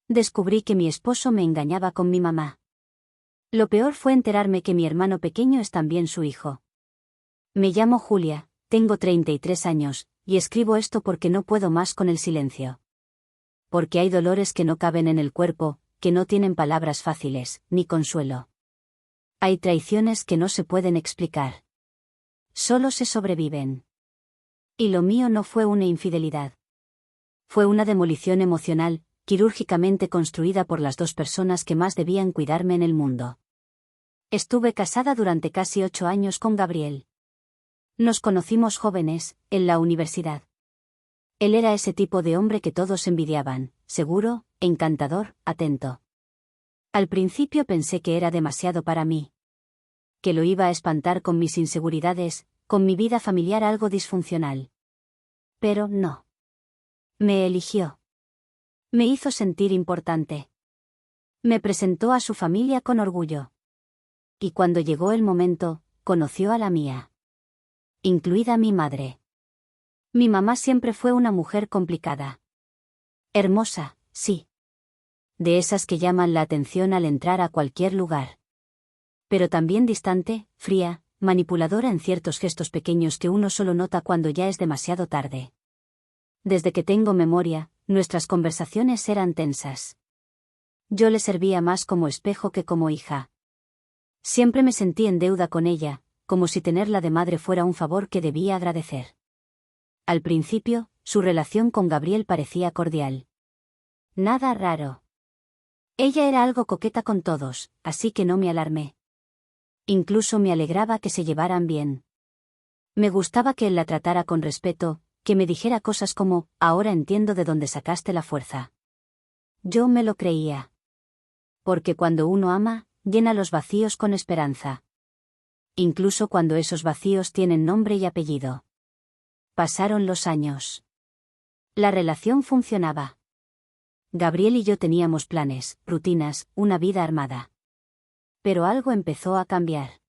Descubrí que mi esposo me engañaba con mi mamá. Lo peor fue enterarme que mi hermano pequeño es también su hijo. Me llamo Julia, tengo 33 años, y escribo esto porque no puedo más con el silencio. Porque hay dolores que no caben en el cuerpo, que no tienen palabras fáciles, ni consuelo. Hay traiciones que no se pueden explicar. Solo se sobreviven. Y lo mío no fue una infidelidad. Fue una demolición emocional, quirúrgicamente construida por las dos personas que más debían cuidarme en el mundo. Estuve casada durante casi 8 años con Gabriel. Nos conocimos jóvenes, en la universidad. Él era ese tipo de hombre que todos envidiaban, seguro, encantador, atento. Al principio pensé que era demasiado para mí. Que lo iba a espantar con mis inseguridades, con mi vida familiar algo disfuncional. Pero no. Me eligió. Me hizo sentir importante. Me presentó a su familia con orgullo. Y cuando llegó el momento, conoció a la mía. Incluida mi madre. Mi mamá siempre fue una mujer complicada. Hermosa, sí. De esas que llaman la atención al entrar a cualquier lugar. Pero también distante, fría, manipuladora en ciertos gestos pequeños que uno solo nota cuando ya es demasiado tarde. Desde que tengo memoria, nuestras conversaciones eran tensas. Yo le servía más como espejo que como hija. Siempre me sentí en deuda con ella, como si tenerla de madre fuera un favor que debía agradecer. Al principio, su relación con Gabriel parecía cordial. Nada raro. Ella era algo coqueta con todos, así que no me alarmé. Incluso me alegraba que se llevaran bien. Me gustaba que él la tratara con respeto, que me dijera cosas como, ahora entiendo de dónde sacaste la fuerza. Yo me lo creía. Porque cuando uno ama, llena los vacíos con esperanza. Incluso cuando esos vacíos tienen nombre y apellido. Pasaron los años. La relación funcionaba. Gabriel y yo teníamos planes, rutinas, una vida armada. Pero algo empezó a cambiar.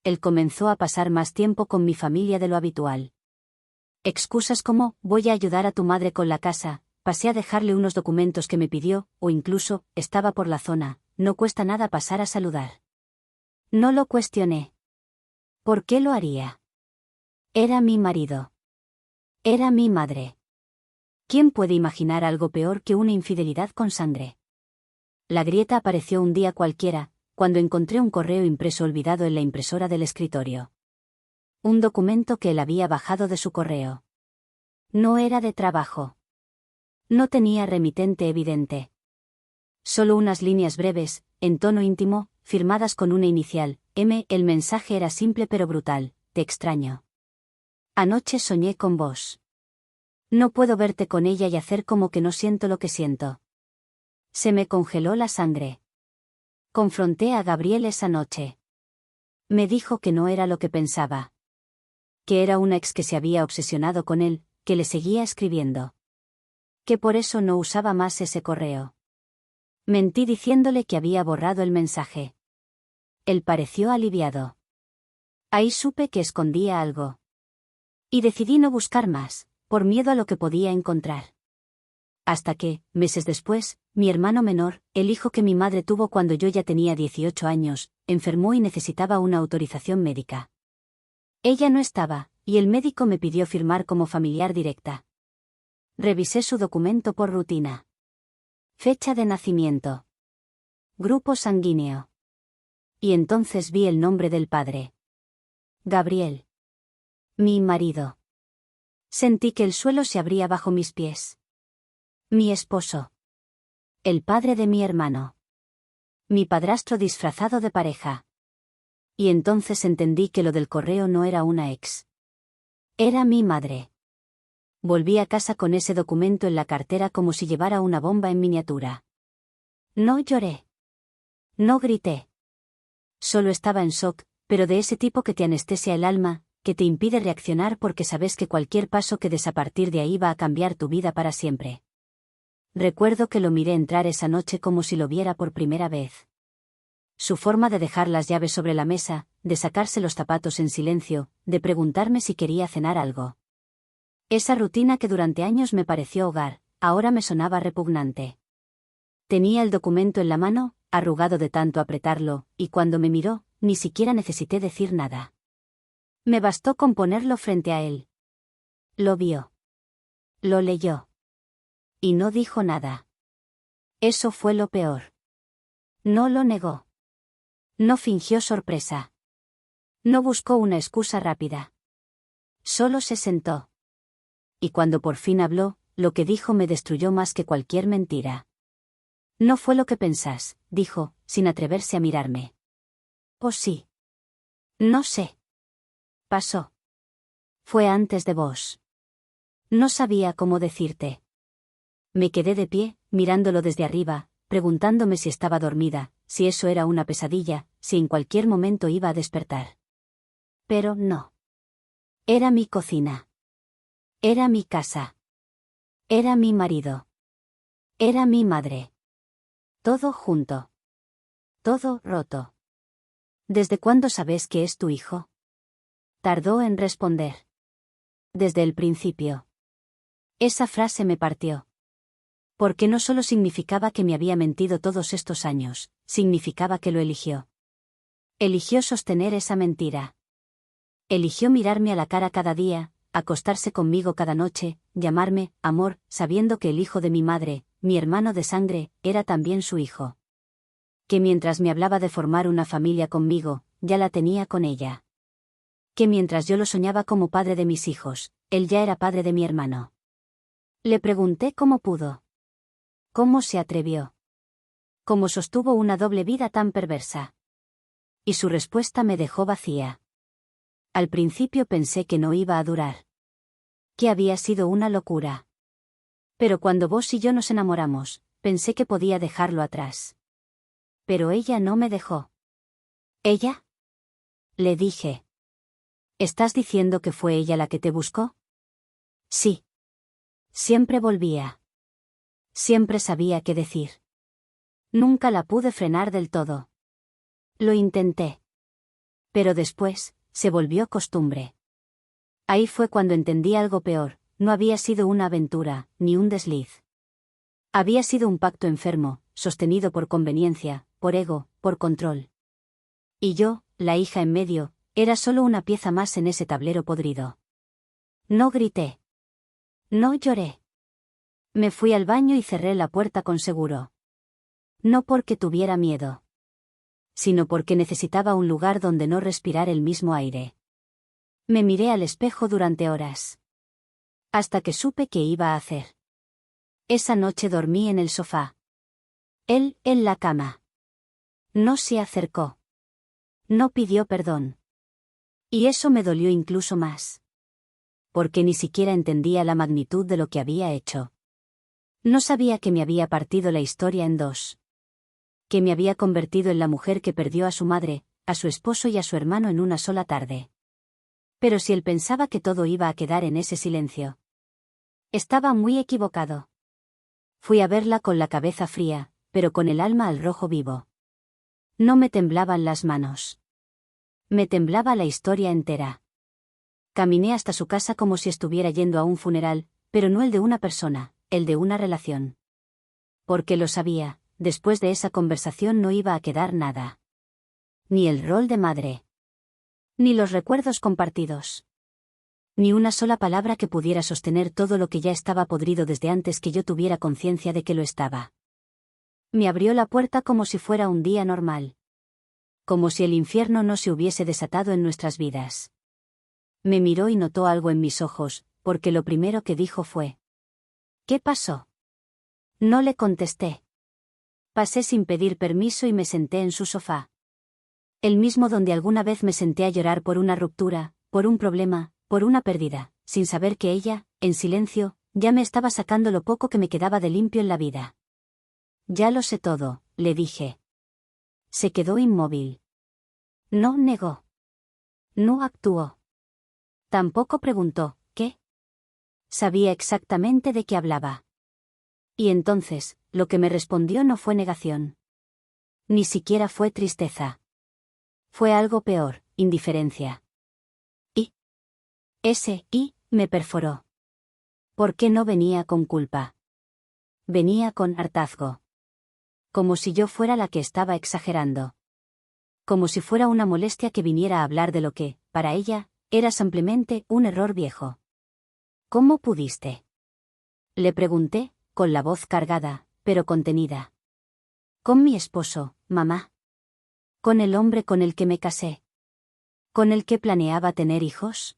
Él comenzó a pasar más tiempo con mi familia de lo habitual. Excusas como, voy a ayudar a tu madre con la casa, pasé a dejarle unos documentos que me pidió, o incluso, estaba por la zona, no cuesta nada pasar a saludar. No lo cuestioné. ¿Por qué lo haría? Era mi marido. Era mi madre. ¿Quién puede imaginar algo peor que una infidelidad con sangre? La grieta apareció un día cualquiera, cuando encontré un correo impreso olvidado en la impresora del escritorio. Un documento que él había bajado de su correo. No era de trabajo. No tenía remitente evidente. Solo unas líneas breves, en tono íntimo, firmadas con una inicial, M. El mensaje era simple pero brutal, te extraño. Anoche soñé con vos. No puedo verte con ella y hacer como que no siento lo que siento. Se me congeló la sangre. Confronté a Gabriel esa noche. Me dijo que no era lo que pensaba. Que era una ex que se había obsesionado con él, que le seguía escribiendo. Que por eso no usaba más ese correo. Mentí diciéndole que había borrado el mensaje. Él pareció aliviado. Ahí supe que escondía algo. Y decidí no buscar más, por miedo a lo que podía encontrar. Hasta que, meses después, mi hermano menor, el hijo que mi madre tuvo cuando yo ya tenía 18 años, enfermó y necesitaba una autorización médica. Ella no estaba, y el médico me pidió firmar como familiar directa. Revisé su documento por rutina. Fecha de nacimiento. Grupo sanguíneo. Y entonces vi el nombre del padre. Gabriel. Mi marido. Sentí que el suelo se abría bajo mis pies. Mi esposo. El padre de mi hermano. Mi padrastro disfrazado de pareja. Y entonces entendí que lo del correo no era una ex. Era mi madre. Volví a casa con ese documento en la cartera como si llevara una bomba en miniatura. No lloré. No grité. Solo estaba en shock, pero de ese tipo que te anestesia el alma, que te impide reaccionar porque sabes que cualquier paso que des a partir de ahí va a cambiar tu vida para siempre. Recuerdo que lo miré entrar esa noche como si lo viera por primera vez. Su forma de dejar las llaves sobre la mesa, de sacarse los zapatos en silencio, de preguntarme si quería cenar algo. Esa rutina que durante años me pareció hogar, ahora me sonaba repugnante. Tenía el documento en la mano, arrugado de tanto apretarlo, y cuando me miró, ni siquiera necesité decir nada. Me bastó con ponerlo frente a él. Lo vio. Lo leyó. Y no dijo nada. Eso fue lo peor. No lo negó. No fingió sorpresa. No buscó una excusa rápida. Solo se sentó. Y cuando por fin habló, lo que dijo me destruyó más que cualquier mentira. No fue lo que pensás, dijo, sin atreverse a mirarme. ¿O sí? No sé. Pasó. Fue antes de vos. No sabía cómo decirte. Me quedé de pie, mirándolo desde arriba, preguntándome si estaba dormida, si eso era una pesadilla, si en cualquier momento iba a despertar. Pero no. Era mi cocina. Era mi casa. Era mi marido. Era mi madre. Todo junto. Todo roto. ¿Desde cuándo sabes que es tu hijo? Tardó en responder. Desde el principio. Esa frase me partió. Porque no solo significaba que me había mentido todos estos años, significaba que lo eligió. Eligió sostener esa mentira. Eligió mirarme a la cara cada día, acostarse conmigo cada noche, llamarme amor, sabiendo que el hijo de mi madre, mi hermano de sangre, era también su hijo. Que mientras me hablaba de formar una familia conmigo, ya la tenía con ella. Que mientras yo lo soñaba como padre de mis hijos, él ya era padre de mi hermano. Le pregunté cómo pudo. ¿Cómo se atrevió? ¿Cómo sostuvo una doble vida tan perversa? Y su respuesta me dejó vacía. Al principio pensé que no iba a durar. Que había sido una locura. Pero cuando vos y yo nos enamoramos, pensé que podía dejarlo atrás. Pero ella no me dejó. ¿Ella? Le dije. ¿Estás diciendo que fue ella la que te buscó? Sí. Siempre volvía. Siempre sabía qué decir. Nunca la pude frenar del todo. Lo intenté. Pero después, se volvió costumbre. Ahí fue cuando entendí algo peor, no había sido una aventura, ni un desliz. Había sido un pacto enfermo, sostenido por conveniencia, por ego, por control. Y yo, la hija en medio, era solo una pieza más en ese tablero podrido. No grité. No lloré. Me fui al baño y cerré la puerta con seguro. No porque tuviera miedo, sino porque necesitaba un lugar donde no respirar el mismo aire. Me miré al espejo durante horas. Hasta que supe qué iba a hacer. Esa noche dormí en el sofá. Él, en la cama. No se acercó. No pidió perdón. Y eso me dolió incluso más. Porque ni siquiera entendía la magnitud de lo que había hecho. No sabía que me había partido la historia en dos. Que me había convertido en la mujer que perdió a su madre, a su esposo y a su hermano en una sola tarde. Pero si él pensaba que todo iba a quedar en ese silencio. Estaba muy equivocado. Fui a verla con la cabeza fría, pero con el alma al rojo vivo. No me temblaban las manos. Me temblaba la historia entera. Caminé hasta su casa como si estuviera yendo a un funeral, pero no el de una persona, el de una relación. Porque lo sabía, después de esa conversación no iba a quedar nada. Ni el rol de madre. Ni los recuerdos compartidos. Ni una sola palabra que pudiera sostener todo lo que ya estaba podrido desde antes que yo tuviera conciencia de que lo estaba. Me abrió la puerta como si fuera un día normal. Como si el infierno no se hubiese desatado en nuestras vidas. Me miró y notó algo en mis ojos, porque lo primero que dijo fue: ¿qué pasó? No le contesté. Pasé sin pedir permiso y me senté en su sofá. El mismo donde alguna vez me senté a llorar por una ruptura, por un problema, por una pérdida, sin saber que ella, en silencio, ya me estaba sacando lo poco que me quedaba de limpio en la vida. Ya lo sé todo, le dije. Se quedó inmóvil. No negó. No actuó. Tampoco preguntó, ¿qué? Sabía exactamente de qué hablaba. Y entonces, lo que me respondió no fue negación. Ni siquiera fue tristeza. Fue algo peor, indiferencia. Y ese "y" me perforó. ¿Por qué no venía con culpa? Venía con hartazgo. Como si yo fuera la que estaba exagerando. Como si fuera una molestia que viniera a hablar de lo que, para ella, era simplemente un error viejo. ¿Cómo pudiste? Le pregunté, con la voz cargada, pero contenida. Con mi esposo, mamá. Con el hombre con el que me casé. Con el que planeaba tener hijos.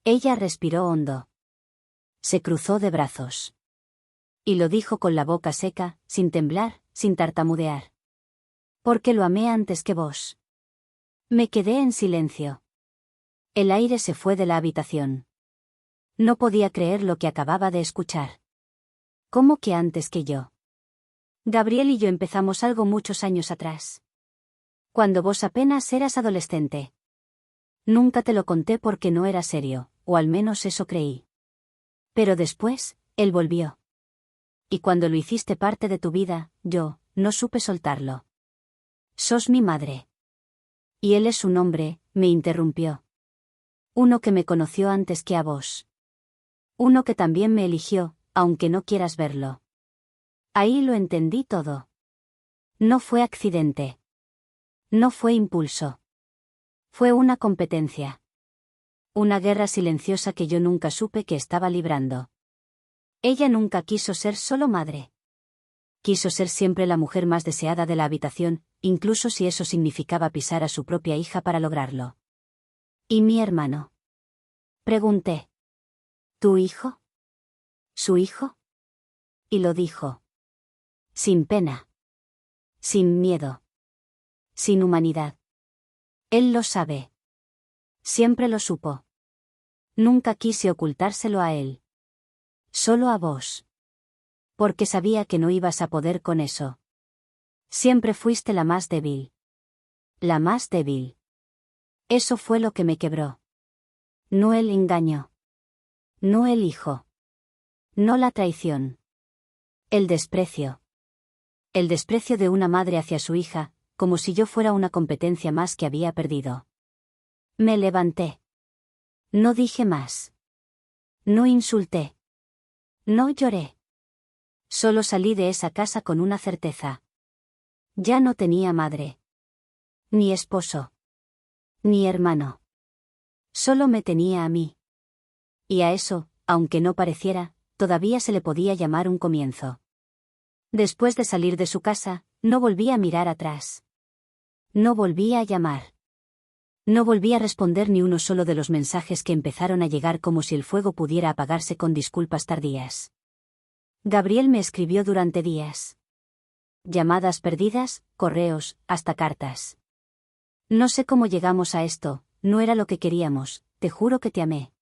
Ella respiró hondo. Se cruzó de brazos. Y lo dijo con la boca seca, sin temblar, sin tartamudear. Porque lo amé antes que vos. Me quedé en silencio. El aire se fue de la habitación. No podía creer lo que acababa de escuchar. ¿Cómo que antes que yo? Gabriel y yo empezamos algo muchos años atrás. Cuando vos apenas eras adolescente. Nunca te lo conté porque no era serio, o al menos eso creí. Pero después, él volvió. Y cuando lo hiciste parte de tu vida, yo, no supe soltarlo. Sos mi madre. Y él es un hombre, me interrumpió. Uno que me conoció antes que a vos. Uno que también me eligió, aunque no quieras verlo. Ahí lo entendí todo. No fue accidente. No fue impulso. Fue una competencia. Una guerra silenciosa que yo nunca supe que estaba librando. Ella nunca quiso ser solo madre. Quiso ser siempre la mujer más deseada de la habitación, incluso si eso significaba pisar a su propia hija para lograrlo. ¿Y mi hermano? Pregunté. ¿Tu hijo? ¿Su hijo? Y lo dijo. Sin pena. Sin miedo. Sin humanidad. Él lo sabe. Siempre lo supo. Nunca quise ocultárselo a él. Solo a vos. Porque sabía que no ibas a poder con eso. Siempre fuiste la más débil. La más débil. Eso fue lo que me quebró. No el engaño. No el hijo. No la traición. El desprecio. El desprecio de una madre hacia su hija, como si yo fuera una competencia más que había perdido. Me levanté. No dije más. No insulté. No lloré. Solo salí de esa casa con una certeza. Ya no tenía madre. Ni esposo. Ni hermano. Solo me tenía a mí. Y a eso, aunque no pareciera, todavía se le podía llamar un comienzo. Después de salir de su casa, no volví a mirar atrás. No volví a llamar. No volví a responder ni uno solo de los mensajes que empezaron a llegar como si el fuego pudiera apagarse con disculpas tardías. Gabriel me escribió durante días. Llamadas perdidas, correos, hasta cartas. No sé cómo llegamos a esto, no era lo que queríamos, te juro que te amé.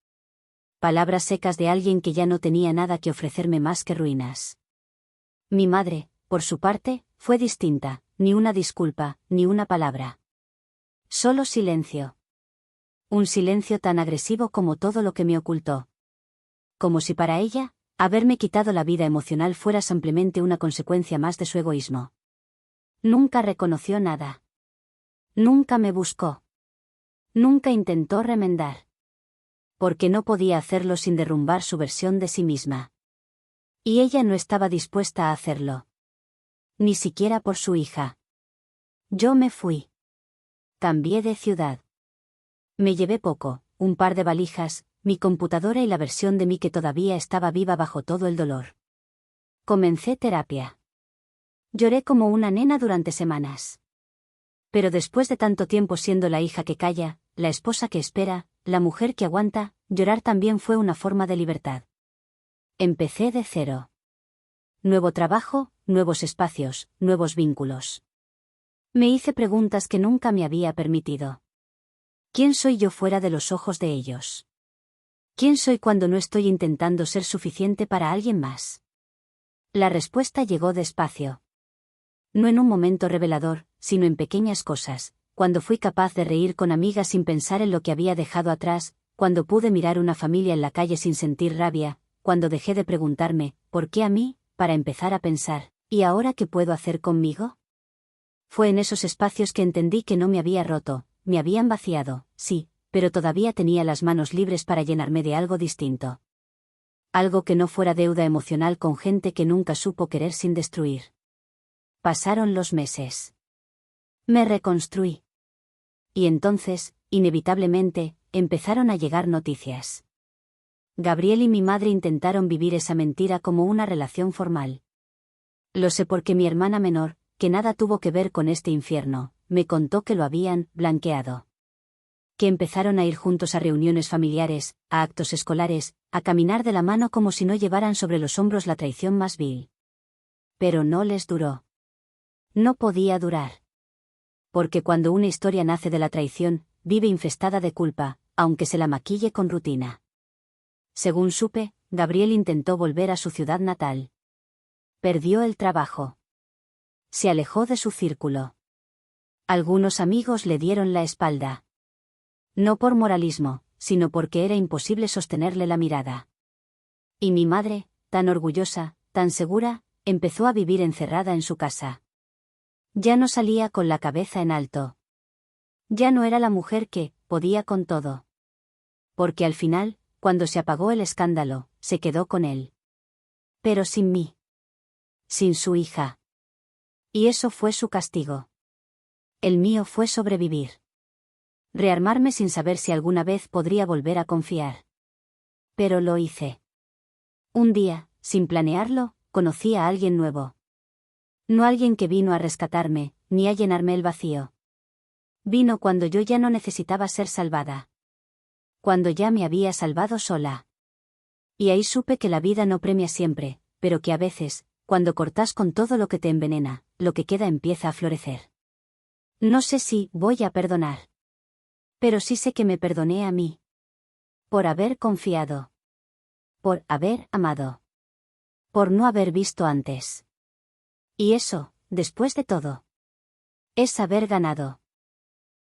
Palabras secas de alguien que ya no tenía nada que ofrecerme más que ruinas. Mi madre, por su parte, fue distinta, ni una disculpa, ni una palabra. Solo silencio. Un silencio tan agresivo como todo lo que me ocultó. Como si para ella, haberme quitado la vida emocional fuera simplemente una consecuencia más de su egoísmo. Nunca reconoció nada. Nunca me buscó. Nunca intentó remendar. Porque no podía hacerlo sin derrumbar su versión de sí misma. Y ella no estaba dispuesta a hacerlo. Ni siquiera por su hija. Yo me fui. Cambié de ciudad. Me llevé poco, un par de valijas, mi computadora y la versión de mí que todavía estaba viva bajo todo el dolor. Comencé terapia. Lloré como una nena durante semanas. Pero después de tanto tiempo siendo la hija que calla, la esposa que espera, la mujer que aguanta, llorar también fue una forma de libertad. Empecé de cero. Nuevo trabajo, nuevos espacios, nuevos vínculos. Me hice preguntas que nunca me había permitido. ¿Quién soy yo fuera de los ojos de ellos? ¿Quién soy cuando no estoy intentando ser suficiente para alguien más? La respuesta llegó despacio. No en un momento revelador, sino en pequeñas cosas, cuando fui capaz de reír con amigas sin pensar en lo que había dejado atrás, cuando pude mirar una familia en la calle sin sentir rabia, cuando dejé de preguntarme, ¿por qué a mí?, para empezar a pensar, ¿y ahora qué puedo hacer conmigo? Fue en esos espacios que entendí que no me había roto, me habían vaciado, sí, pero todavía tenía las manos libres para llenarme de algo distinto. Algo que no fuera deuda emocional con gente que nunca supo querer sin destruir. Pasaron los meses. Me reconstruí. Y entonces, inevitablemente, empezaron a llegar noticias. Gabriel y mi madre intentaron vivir esa mentira como una relación formal. Lo sé porque mi hermana menor, que nada tuvo que ver con este infierno, me contó que lo habían blanqueado. Que empezaron a ir juntos a reuniones familiares, a actos escolares, a caminar de la mano como si no llevaran sobre los hombros la traición más vil. Pero no les duró. No podía durar. Porque cuando una historia nace de la traición, vive infestada de culpa, aunque se la maquille con rutina. Según supe, Gabriel intentó volver a su ciudad natal. Perdió el trabajo. Se alejó de su círculo. Algunos amigos le dieron la espalda. No por moralismo, sino porque era imposible sostenerle la mirada. Y mi madre, tan orgullosa, tan segura, empezó a vivir encerrada en su casa. Ya no salía con la cabeza en alto. Ya no era la mujer que podía con todo. Porque al final, cuando se apagó el escándalo, se quedó con él. Pero sin mí. Sin su hija. Y eso fue su castigo. El mío fue sobrevivir. Rearmarme sin saber si alguna vez podría volver a confiar. Pero lo hice. Un día, sin planearlo, conocí a alguien nuevo. No alguien que vino a rescatarme, ni a llenarme el vacío. Vino cuando yo ya no necesitaba ser salvada. Cuando ya me había salvado sola. Y ahí supe que la vida no premia siempre, pero que a veces, cuando cortas con todo lo que te envenena, lo que queda empieza a florecer. No sé si voy a perdonar. Pero sí sé que me perdoné a mí. Por haber confiado. Por haber amado. Por no haber visto antes. Y eso, después de todo, es haber ganado.